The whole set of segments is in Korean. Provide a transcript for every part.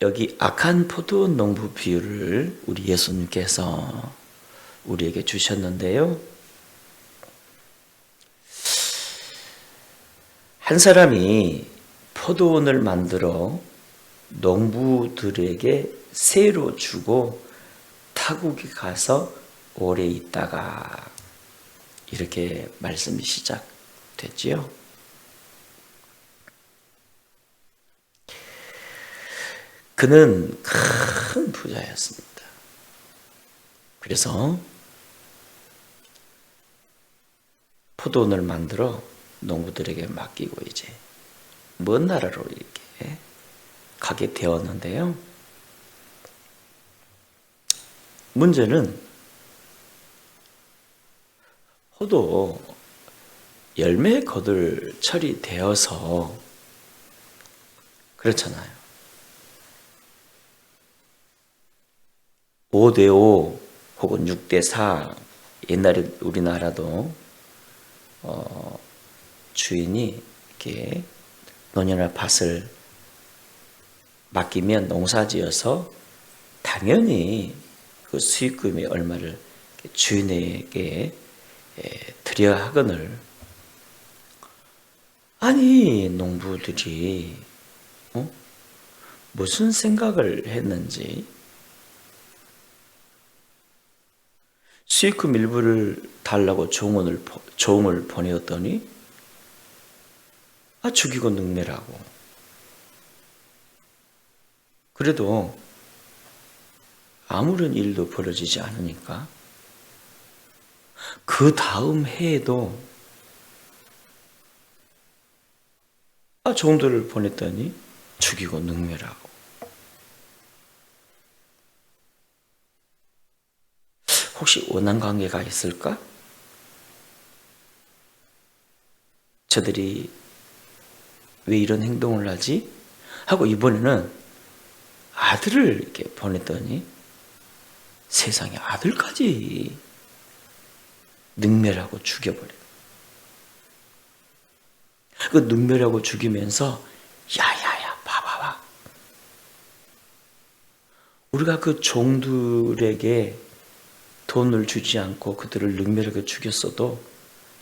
여기 악한 포도 농부 비유를 우리 예수님께서 우리에게 주셨는데요. 한 사람이 포도원을 만들어 농부들에게 새로 주고 타국에 가서 오래 있다가 이렇게 말씀이 시작됐지요. 그는 큰 부자였습니다. 그래서 포도원을 만들어 농부들에게 맡기고 이제 먼 나라로 이렇게 가게 되었는데요. 문제는 포도 열매 거둘 철이 되어서 그렇잖아요. 5대5 혹은 6대4 옛날에 우리나라도 주인이 이렇게 논이나 밭을 맡기면 농사지어서 당연히 그 수익금의 얼마를 주인에게 드려야 하거늘. 아니 농부들이 무슨 생각을 했는지 수익금 일부를 달라고 종을 보내었더니 죽이고 능멸하고. 그래도 아무런 일도 벌어지지 않으니까 그 다음 해에도 종들을 보냈더니 죽이고 능멸하고. 혹시 원한 관계가 있을까? 저들이 왜 이런 행동을 하지? 하고 이번에는 아들을 이렇게 보냈더니 세상에 아들까지 능멸하고 죽여버려요. 그 능멸하고 죽이면서 야야야 봐봐봐. 우리가 그 종들에게 돈을 주지 않고 그들을 능멸하게 죽였어도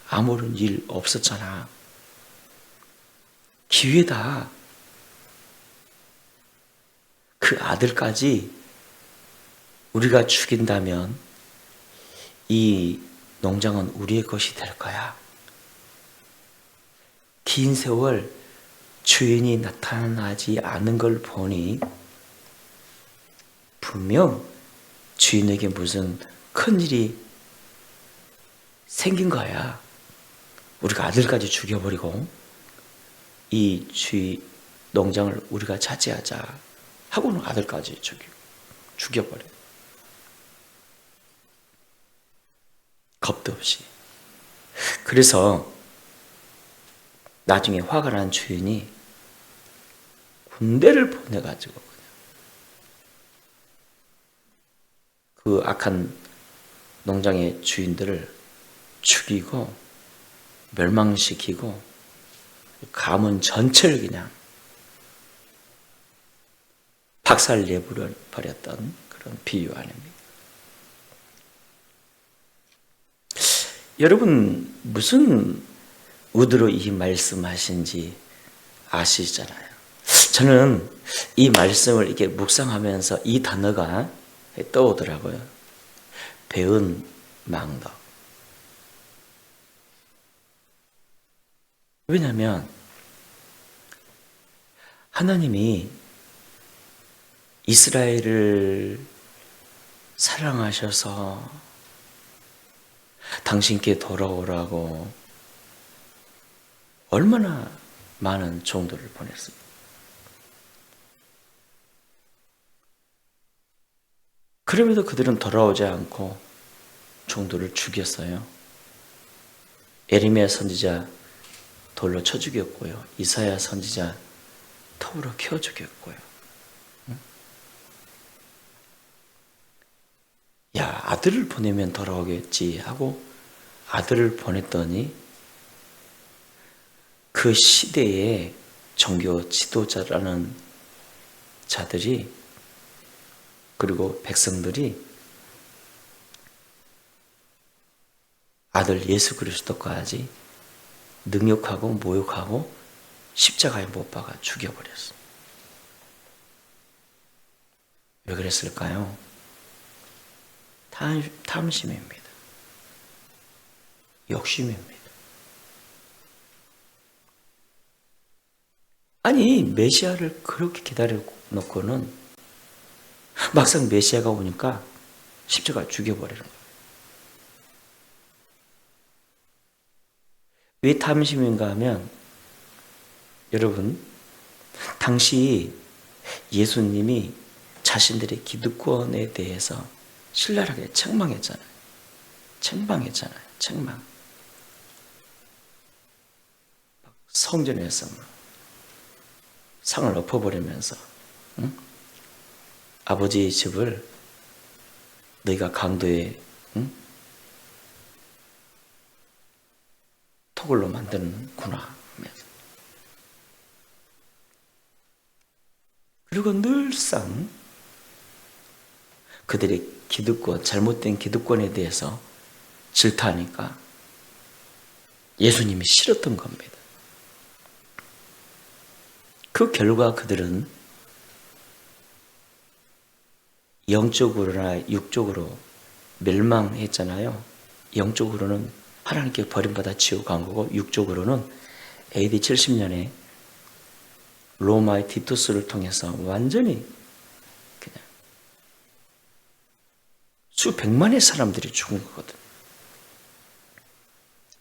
아무런 일 없었잖아. 기회다. 그 아들까지 우리가 죽인다면 이 농장은 우리의 것이 될 거야. 긴 세월 주인이 나타나지 않은 걸 보니 분명 주인에게 무슨 큰일이 생긴 거야. 우리가 아들까지 죽여버리고 이 농장을 우리가 차지하자 하고는 아들까지 죽여버려. 겁도 없이. 그래서 나중에 화가 난 주인이 군대를 보내가지고 그 악한 농장의 주인들을 죽이고 멸망시키고 가문 전체를 그냥 박살내버렸던 그런 비유 아닙니까? 여러분 무슨 의도로 이 말씀하신지 아시잖아요. 저는 이 말씀을 이렇게 묵상하면서 이 단어가 떠오더라고요. 배은 망덕. 왜냐하면 하나님이 이스라엘을 사랑하셔서 당신께 돌아오라고 얼마나 많은 종들을 보냈습니다. 그럼에도 그들은 돌아오지 않고 종들을 죽였어요. 에레미야 선지자 돌로 쳐 죽였고요. 이사야 선지자 톱으로 켜 죽였고요. 야, 아들을 보내면 돌아오겠지 하고 아들을 보냈더니 그 시대의 종교 지도자라는 자들이 그리고 백성들이 아들 예수 그리스도까지 능욕하고 모욕하고 십자가에 못 박아 죽여버렸어. 왜 그랬을까요? 탐심입니다. 욕심입니다. 아니 메시아를 그렇게 기다려놓고는 막상 메시아가 오니까 십자가 죽여버리는 거예요. 왜 탐심인가 하면 여러분 당시 예수님이 자신들의 기득권에 대해서 신랄하게 책망했잖아요. 책망. 성전에서 상을 엎어버리면서 응? 아버지의 집을 너희가 강도의 토굴로 만드는구나 하면서. 그리고 늘상 그들의 기득권, 잘못된 기득권에 대해서 질타하니까 예수님이 싫었던 겁니다. 그 결과 그들은 영적으로나 육적으로 멸망했잖아요. 영적으로는 하나님께 버림받아 지옥 간 거고 육적으로는 AD 70년에 로마의 티투스를 통해서 완전히 그냥 수백만의 사람들이 죽은 거거든.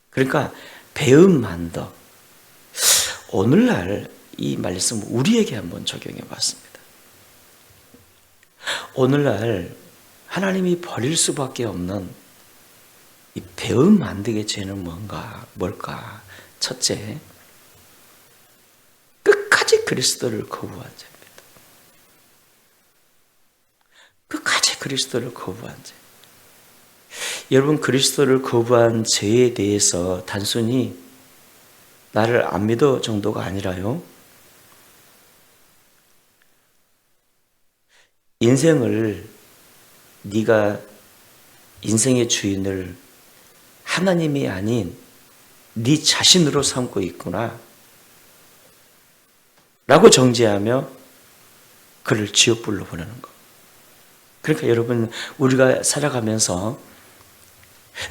그러니까 배은만덕. 오늘날 이 말씀 우리에게 한번 적용해 봤습니다. 오늘날 하나님이 버릴 수밖에 없는 이 배은만덕의 죄는 뭘까? 첫째, 끝까지 그리스도를 거부한 죄입니다. 끝까지 그리스도를 거부한 죄. 여러분 그리스도를 거부한 죄에 대해서 단순히 나를 안 믿어 정도가 아니라요. 네가 인생의 주인을 하나님이 아닌 네 자신으로 삼고 있구나 라고 정죄하며 그를 지옥불로 보내는 것. 그러니까 여러분 우리가 살아가면서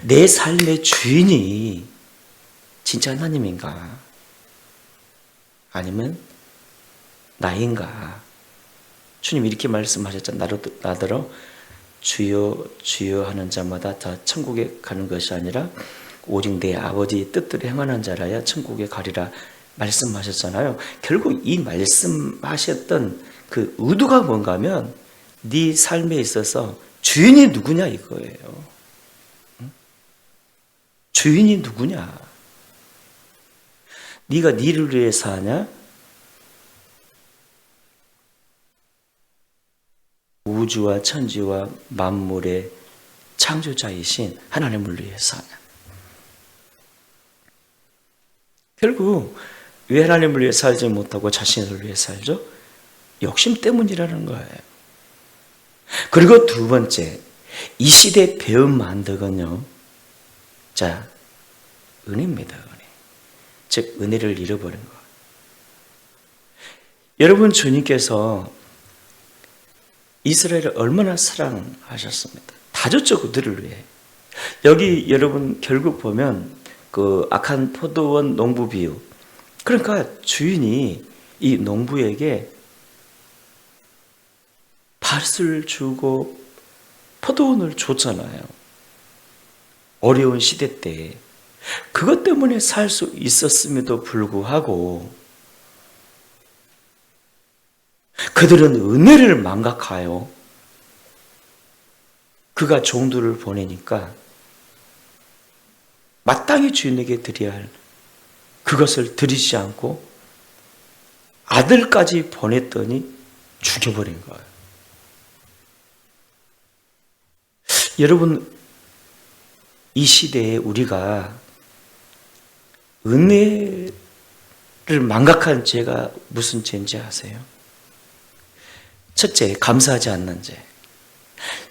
내 삶의 주인이 진짜 하나님인가 아니면 나인가. 주님 이렇게 말씀하셨잖아요. 나더러 주여 주여 하는 자마다 다 천국에 가는 것이 아니라 오직 내 아버지의 뜻대로 행하는 자라야 천국에 가리라 말씀하셨잖아요. 결국 이 말씀하셨던 그 의도가 뭔가 하면 네 삶에 있어서 주인이 누구냐 이거예요. 주인이 누구냐? 네가 니를 위해서 하냐? 우주와 천지와 만물의 창조자이신 하나님을 위해서 하냐? 결국 왜 하나님을 위해 살지 못하고 자신을 위해 살죠? 욕심 때문이라는 거예요. 그리고 두 번째, 이 시대의 배은만덕은요. 자, 은혜입니다. 은혜. 즉 은혜를 잃어버린 것. 여러분 주님께서 이스라엘을 얼마나 사랑하셨습니까? 다 줬죠 그들을 위해. 여기 여러분 결국 보면 그 악한 포도원 농부 비유. 그러니까 주인이 이 농부에게 밭을 주고 포도원을 줬잖아요. 어려운 시대 때 그것 때문에 살 수 있었음에도 불구하고 그들은 은혜를 망각하여 그가 종들을 보내니까 마땅히 주인에게 드려야 할 그것을 드리지 않고 아들까지 보냈더니 죽여버린 거예요. 여러분 이 시대에 우리가 은혜를 망각한 죄가 무슨 죄인지 아세요? 첫째, 감사하지 않는 죄.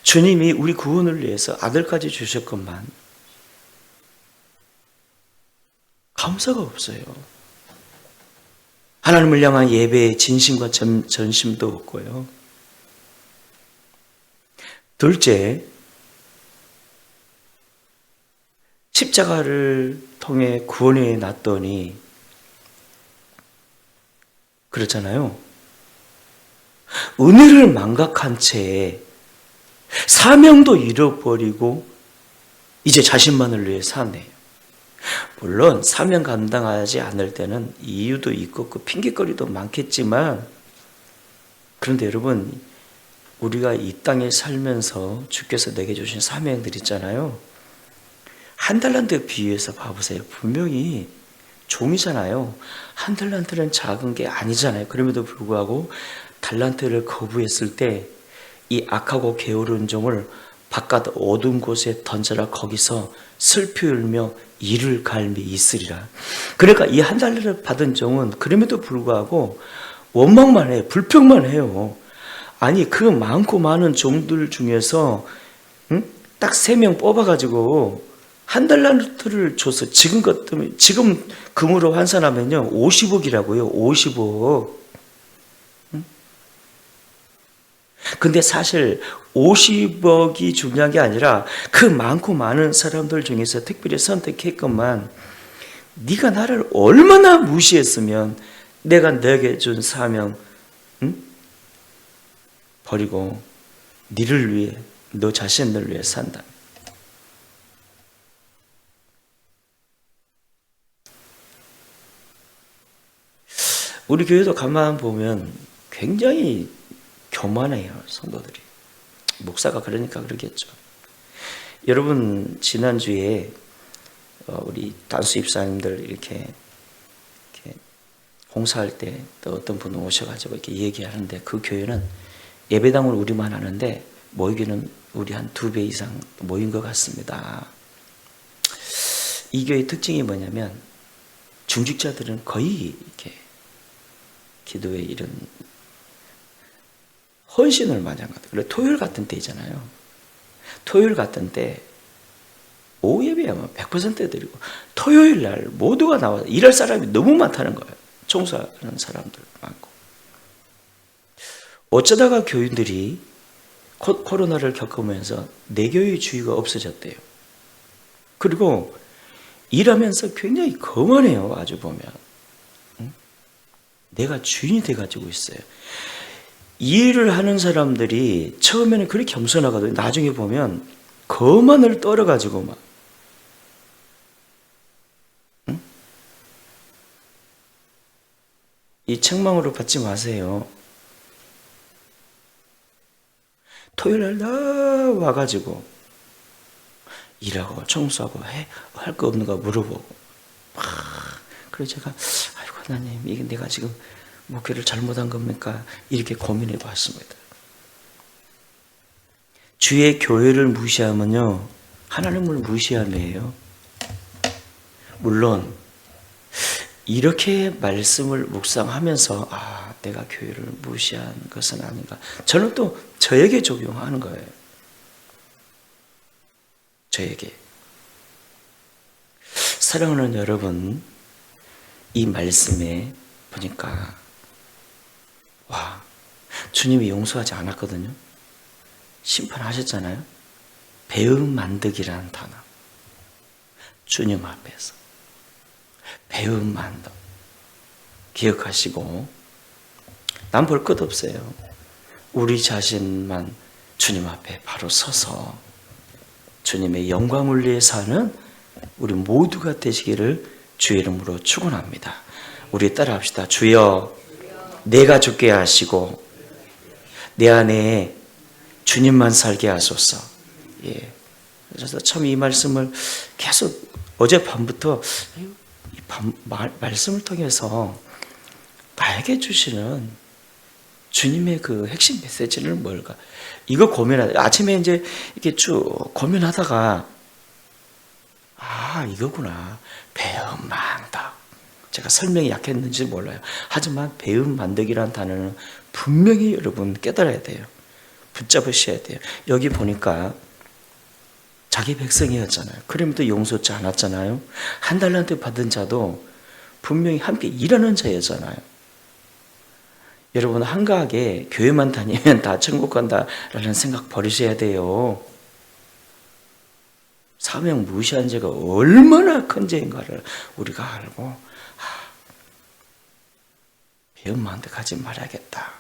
주님이 우리 구원을 위해서 아들까지 주셨건만 감사가 없어요. 하나님을 향한 예배의 진심과 전심도 없고요. 둘째, 십자가를 통해 구원해 놨더니 그렇잖아요. 은혜를 망각한 채 사명도 잃어버리고 이제 자신만을 위해 사네요. 물론 사명 감당하지 않을 때는 이유도 있고 그 핑계거리도 많겠지만, 그런데 여러분, 우리가 이 땅에 살면서 주께서 내게 주신 사명들 있잖아요. 한 달란트에 비유해서 봐보세요. 분명히 종이잖아요. 한 달란트는 작은 게 아니잖아요. 그럼에도 불구하고 달란트를 거부했을 때 이 악하고 게으른 종을 바깥 어두운 곳에 던져라. 거기서 슬피 울며 이를 갈미 있으리라. 그러니까 이 한 달러를 받은 종은 그럼에도 불구하고 원망만 해요. 불평만 해요. 아니 그 많고 많은 종들 중에서 딱 3명 뽑아가지고 한 달란트를 줘서 지금 금으로 환산하면요 50억이라고요. 50억. 근데 사실 50억이 중요한 게 아니라 그 많고 많은 사람들 중에서 특별히 선택했건만, 네가 나를 얼마나 무시했으면 내가 너에게 준 사명 버리고 너를 위해, 너 자신을 위해 산다. 우리 교회도 가만 보면 굉장히 교만해요, 성도들이. 목사가 그러니까 그러겠죠. 여러분, 지난주에 우리 단수 입사님들 이렇게 공사할 때 또 어떤 분은 오셔가지고 이렇게 얘기하는데, 그 교회는 예배당을 우리만 하는데 모이기는 우리 한 2배 이상 모인 것 같습니다. 이 교회의 특징이 뭐냐면 중직자들은 거의 이렇게 기도에 이런 헌신을 많이 한 것 같아요. 그리고 토요일 같은 때 있잖아요. 토요일 같은 때 오후 예배하면 100% 드리고, 토요일 날 모두가 나와서 일할 사람이 너무 많다는 거예요. 청소하는 사람들 많고. 어쩌다가 교인들이 코로나를 겪으면서 내교의주의가 없어졌대요. 그리고 일하면서 굉장히 거만해요. 아주 보면 내가 주인이 돼가지고 있어요. 이 일을 하는 사람들이 처음에는 그렇게 겸손하거든요. 나중에 보면 거만을 떨어가지고 막 이 책망으로 받지 마세요. 토요일 날 와가지고 일하고 청소하고 할 거 없는가 물어보고 그래서 제가 아이고 하나님, 이게 내가 지금 목회를 잘못한 겁니까? 이렇게 고민해 봤습니다. 주의 교회를 무시하면요 하나님을 무시함이에요. 물론 이렇게 말씀을 묵상하면서 내가 교회를 무시한 것은 아닌가, 저는 또 저에게 적용하는 거예요. 저에게. 사랑하는 여러분, 이 말씀에 보니까 주님이 용서하지 않았거든요. 심판하셨잖아요. 배은 만덕이라는 단어. 주님 앞에서 배은 만덕 기억하시고, 난 볼 것 없어요. 우리 자신만 주님 앞에 바로 서서 주님의 영광을 위해 사는 우리 모두가 되시기를 주의 이름으로 축원합니다. 우리 따라합시다. 주여, 내가 죽게 하시고 내 안에 주님만 살게 하소서. 예. 그래서 참 이 말씀을 계속 어젯밤부터 말씀을 통해서 나에게 주시는 주님의 그 핵심 메시지는 뭘까? 이거 고민하다. 아침에 이제 이렇게 쭉 고민하다가 이거구나. 배은망덕. 제가 설명이 약했는지 몰라요. 하지만 배은 만덕이라는 단어는 분명히 여러분 깨달아야 돼요. 붙잡으셔야 돼요. 여기 보니까 자기 백성이었잖아요. 그럼에도 용서치 않았잖아요. 한 달란트 받은 자도 분명히 함께 일하는 자였잖아요. 여러분 한가하게 교회만 다니면 다 천국 간다라는 생각 버리셔야 돼요. 사명 무시한 죄가 얼마나 큰 죄인가를 우리가 알고 배은만득하지 말아야겠다.